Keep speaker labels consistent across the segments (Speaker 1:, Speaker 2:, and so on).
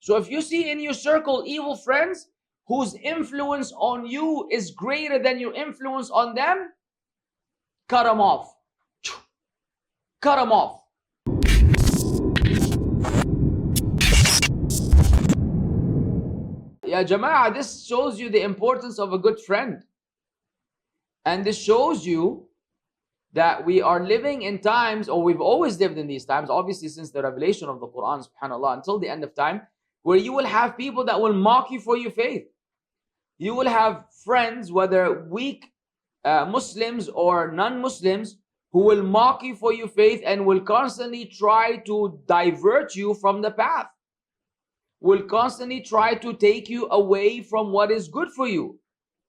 Speaker 1: So if you see in your circle evil friends whose influence on you is greater than your influence on them, cut them off. Cut them off. Ya Jama'ah, this shows you the importance of a good friend. And this shows you that we are living in times, or we've always lived in these times, obviously since the revelation of the Quran, subhanAllah, until the end of time, where you will have people that will mock you for your faith. You will have friends, whether weak Muslims or non-Muslims, who will mock you for your faith and will constantly try to divert you from the path. Will constantly try to take you away from what is good for you.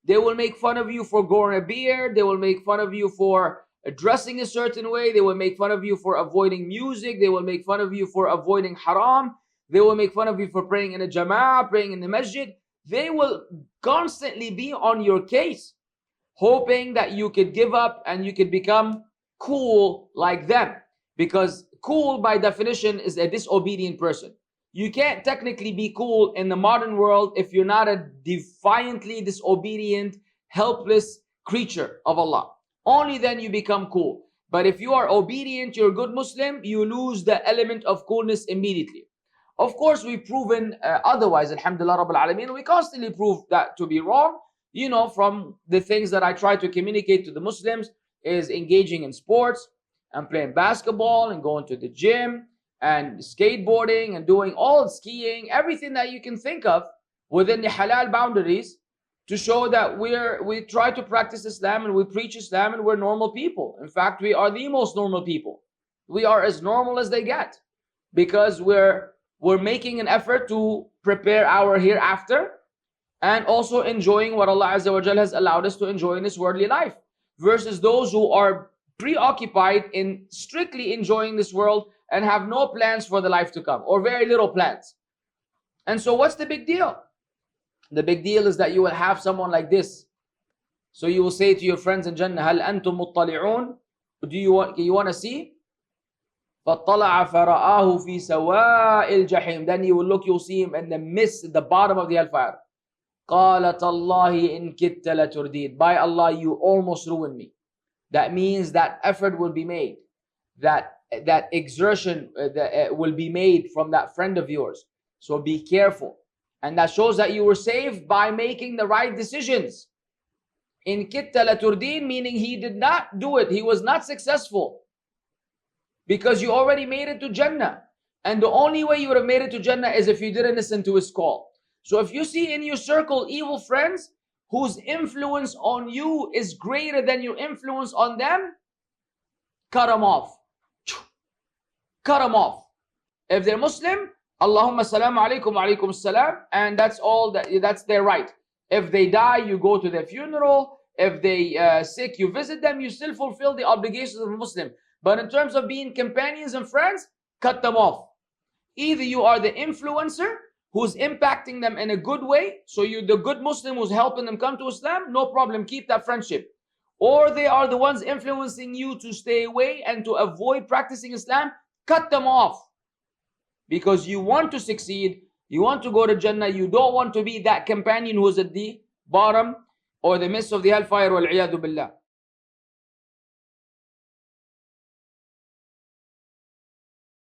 Speaker 1: They will make fun of you for growing a beard. They will make fun of you for dressing a certain way. They will make fun of you for avoiding music. They will make fun of you for avoiding haram. They will make fun of you for praying in a jama'ah, praying in the masjid. They will constantly be on your case, hoping that you could give up and you could become cool like them. Because cool by definition is a disobedient person. You can't technically be cool in the modern world if you're not a defiantly disobedient, helpless creature of Allah. Only then you become cool. But if you are obedient, you're a good Muslim, you lose the element of coolness immediately. Of course, we've proven otherwise, alhamdulillah rabbil alameen. We constantly prove that to be wrong. You know, from the things that I try to communicate to the Muslims is engaging in sports and playing basketball and going to the gym and skateboarding and doing all skiing, everything that you can think of within the halal boundaries, to show that we try to practice Islam and we preach Islam and we're normal people. In fact, we are the most normal people. We are as normal as they get, because we're making an effort to prepare our hereafter and also enjoying what Allah Azza wa Jal has allowed us to enjoy in this worldly life, versus those who are preoccupied in strictly enjoying this world and have no plans for the life to come, or very little plans. And so what's the big deal? The big deal is that you will have someone like this. So you will say to your friends in Jannah, هَلْ أَنْتُمْ مُطَّلِعُونَ? Do you want to see? فَطَّلَعَ فَرَآهُ فِي سَوَاءِ الْجَحِيمِ. Then you will look, you'll see him in the midst, at the bottom of the hellfire. قَالَ تَاللَّهِ إِن كِدْتَ لَتُرْدِينَ. By Allah, you almost ruined me. That means that effort will be made. That exertion will be made from that friend of yours. So be careful. And that shows that you were saved by making the right decisions. In kitta la turdin, meaning he did not do it. He was not successful. Because you already made it to Jannah. And the only way you would have made it to Jannah is if you didn't listen to his call. So if you see in your circle evil friends whose influence on you is greater than your influence on them, cut them off. Cut them off. If they're Muslim, Allahumma salam alaikum wa alaikum salam, and that's all, that's their right. If they die, you go to their funeral. If they sick, you visit them. You still fulfill the obligations of a Muslim. But in terms of being companions and friends, cut them off. Either you are the influencer who's impacting them in a good way, so you're the good Muslim who's helping them come to Islam, no problem, keep that friendship. Or they are the ones influencing you to stay away and to avoid practicing Islam, cut them off. Because you want to succeed, you want to go to Jannah, you don't want to be that companion who's at the bottom or the midst of the hellfire, wal-'iyadu billah.